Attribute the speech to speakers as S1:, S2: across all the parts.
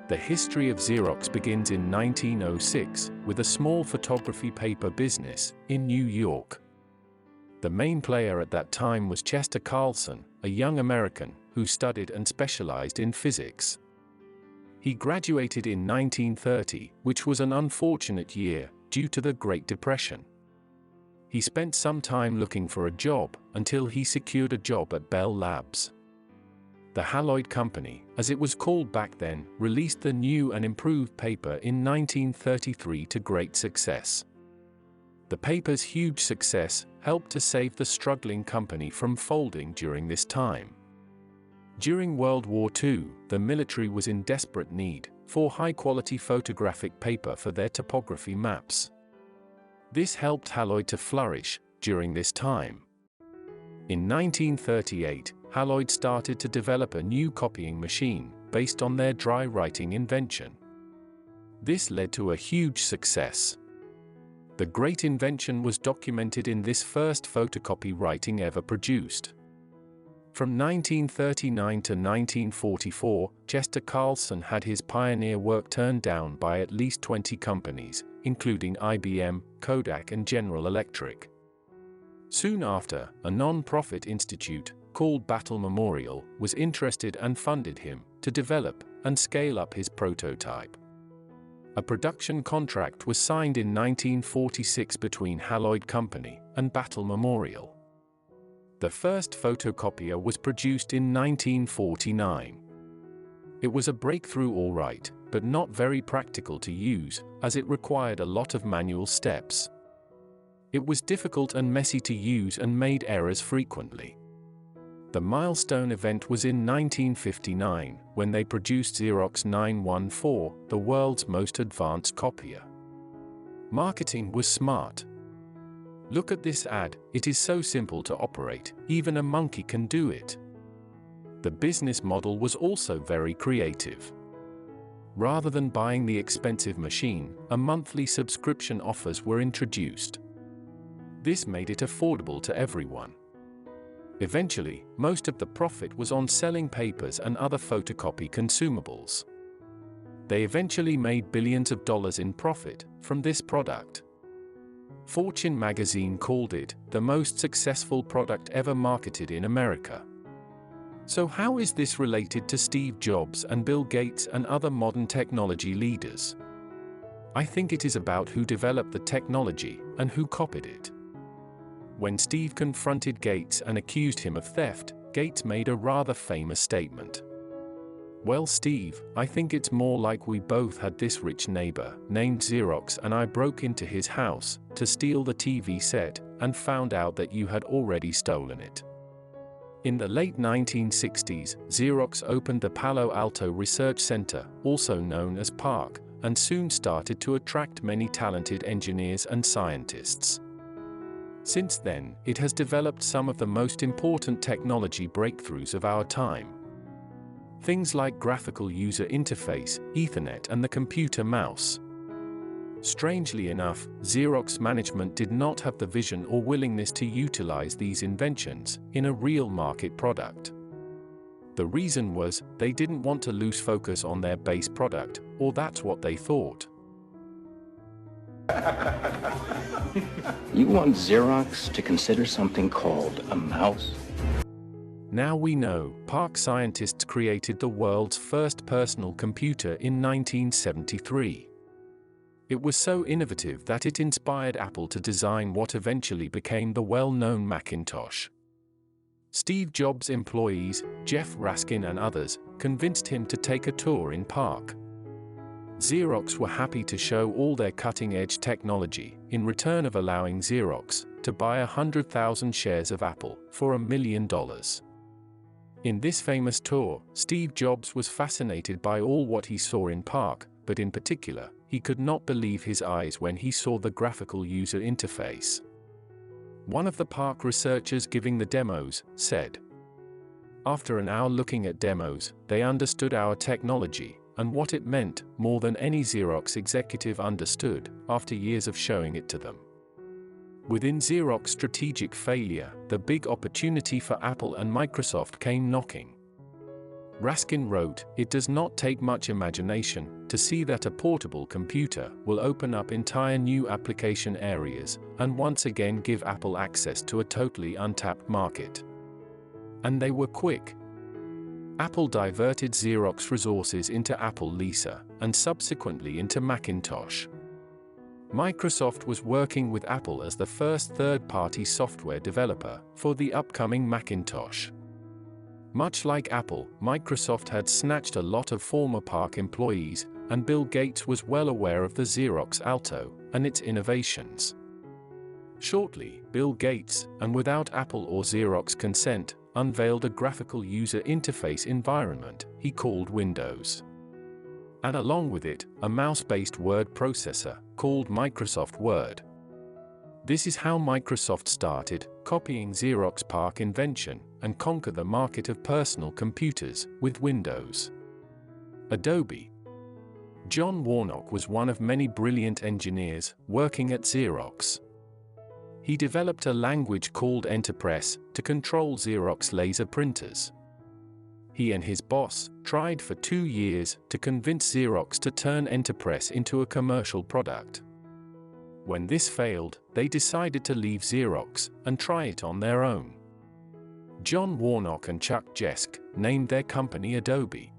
S1: The history of Xerox begins in 1906 with a small photography paper business in New York. The main player at that time was Chester Carlson, a young American who studied and specialized in physics. He graduated in 1930, which was an unfortunate year due to the Great Depression. He spent some time looking for a job until he secured a job at Bell Labs. The Haloid Company, as it was called back then, released the new and improved paper in 1933 to great success. The paper's huge success helped to save the struggling company from folding during this time. During World War II, the military was in desperate need for high-quality photographic paper for their topography maps. This helped Haloid to flourish during this time. In 1938, Haloid started to develop a new copying machine based on their dry writing invention. This led to a huge success. The great invention was documented in this first photocopy writing ever produced. From 1939 to 1944, Chester Carlson had his pioneer work turned down by at least 20 companies, including IBM, Kodak, and General Electric. Soon after, a non-profit institute called Battle Memorial was interested and funded him to develop and scale up his prototype. A production contract was signed in 1946 between Haloid Company and Battle Memorial. The first photocopier was produced in 1949. It was a breakthrough, all right, but not very practical to use, as it required a lot of manual steps. It was difficult and messy to use and made errors frequently. The milestone event was in 1959, when they produced Xerox 914, the world's most advanced copier. Marketing was smart. Look at this ad, it is so simple to operate, even a monkey can do it. The business model was also very creative. Rather than buying the expensive machine, a monthly subscription offers were introduced. This made it affordable to everyone. Eventually, most of the profit was on selling papers and other photocopy consumables. They eventually made billions of dollars in profit from this product. Fortune magazine called it the most successful product ever marketed in America. So how is this related to Steve Jobs and Bill Gates and other modern technology leaders? I think it is about who developed the technology and who copied it. When Steve confronted Gates and accused him of theft, Gates made a rather famous statement. "Well, Steve, I think it's more like we both had this rich neighbor named Xerox and I broke into his house to steal the TV set and found out that you had already stolen it." In the late 1960s, Xerox opened the Palo Alto Research Center, also known as PARC, and soon started to attract many talented engineers and scientists. Since then, it has developed some of the most important technology breakthroughs of our time. Things like graphical user interface, Ethernet, and the computer mouse. Strangely enough, Xerox management did not have the vision or willingness to utilize these inventions in a real market product. The reason was, they didn't want to lose focus on their base product, or that's what they thought.
S2: You want Xerox to consider something called a mouse?
S1: Now we know, PARC scientists created the world's first personal computer in 1973. It was so innovative that it inspired Apple to design what eventually became the well-known Macintosh. Steve Jobs' employees, Jeff Raskin and others, convinced him to take a tour in PARC. Xerox were happy to show all their cutting-edge technology, in return of allowing Xerox to buy 100,000 shares of Apple for $1 million. In this famous tour, Steve Jobs was fascinated by all what he saw in PARC, but in particular, he could not believe his eyes when he saw the graphical user interface. One of the PARC researchers giving the demos said, "After an hour looking at demos, they understood our technology and what it meant more than any Xerox executive understood after years of showing it to them." Within Xerox's strategic failure, the big opportunity for Apple and Microsoft came knocking. Raskin wrote, "It does not take much imagination to see that a portable computer will open up entire new application areas and once again give Apple access to a totally untapped market." And they were quick. Apple diverted Xerox resources into Apple Lisa and subsequently into Macintosh. Microsoft was working with Apple as the first third-party software developer for the upcoming Macintosh. Much like Apple, Microsoft had snatched a lot of former PARC employees, and Bill Gates was well aware of the Xerox Alto and its innovations. Shortly, Bill Gates, and without Apple or Xerox consent, unveiled a graphical user interface environment he called Windows. And along with it, a mouse-based word processor called Microsoft Word. This is how Microsoft started, copying Xerox PARC invention, and conquer the market of personal computers with Windows. Adobe. John Warnock was one of many brilliant engineers working at Xerox. He developed a language called Enterpress to control Xerox laser printers. He and his boss tried for 2 years to convince Xerox to turn Enterpress into a commercial product. When this failed, they decided to leave Xerox and try it on their own. John Warnock and Chuck Geschke named their company Adobe.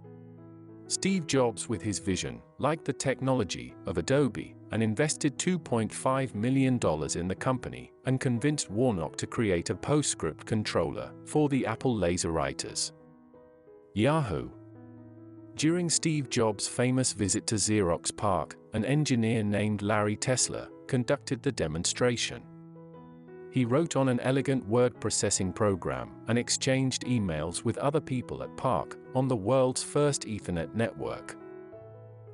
S1: Steve Jobs, with his vision, liked the technology of Adobe and invested $2.5 million in the company and convinced Warnock to create a PostScript controller for the Apple laser writers. Yahoo. During Steve Jobs' famous visit to Xerox PARC, an engineer named Larry Tesler conducted the demonstration. He wrote on an elegant word processing program and exchanged emails with other people at PARC on the world's first Ethernet network.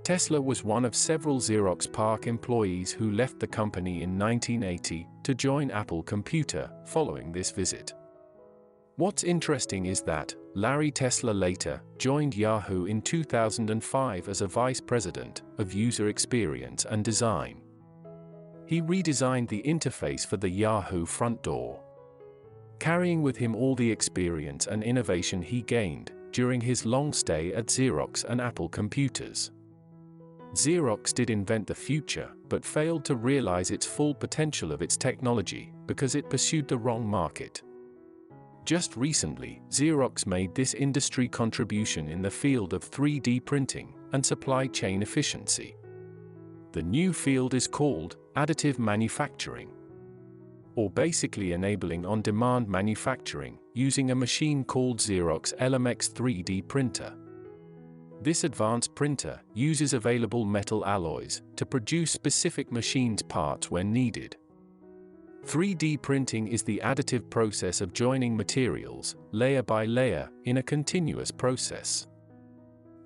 S1: Tesler was one of several Xerox PARC employees who left the company in 1980 to join Apple Computer following this visit. What's interesting is that Larry Tesler later joined Yahoo in 2005 as a vice president of user experience and design. He redesigned the interface for the Yahoo front door, carrying with him all the experience and innovation he gained during his long stay at Xerox and Apple Computers. Xerox did invent the future, but failed to realize its full potential of its technology because it pursued the wrong market. Just recently, Xerox made this industry contribution in the field of 3D printing and supply chain efficiency. The new field is called additive manufacturing, or basically enabling on-demand manufacturing using a machine called Xerox LMX 3D printer. This advanced printer uses available metal alloys to produce specific machined parts when needed. 3D printing is the additive process of joining materials, layer by layer, in a continuous process.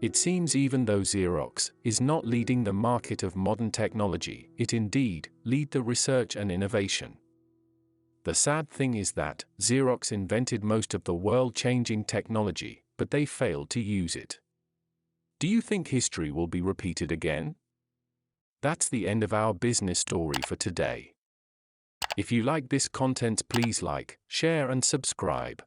S1: It seems even though Xerox is not leading the market of modern technology, it indeed leads the research and innovation. The sad thing is that Xerox invented most of the world-changing technology, but they failed to use it. Do you think history will be repeated again? That's the end of our business story for today. If you like this content, please like, share and subscribe.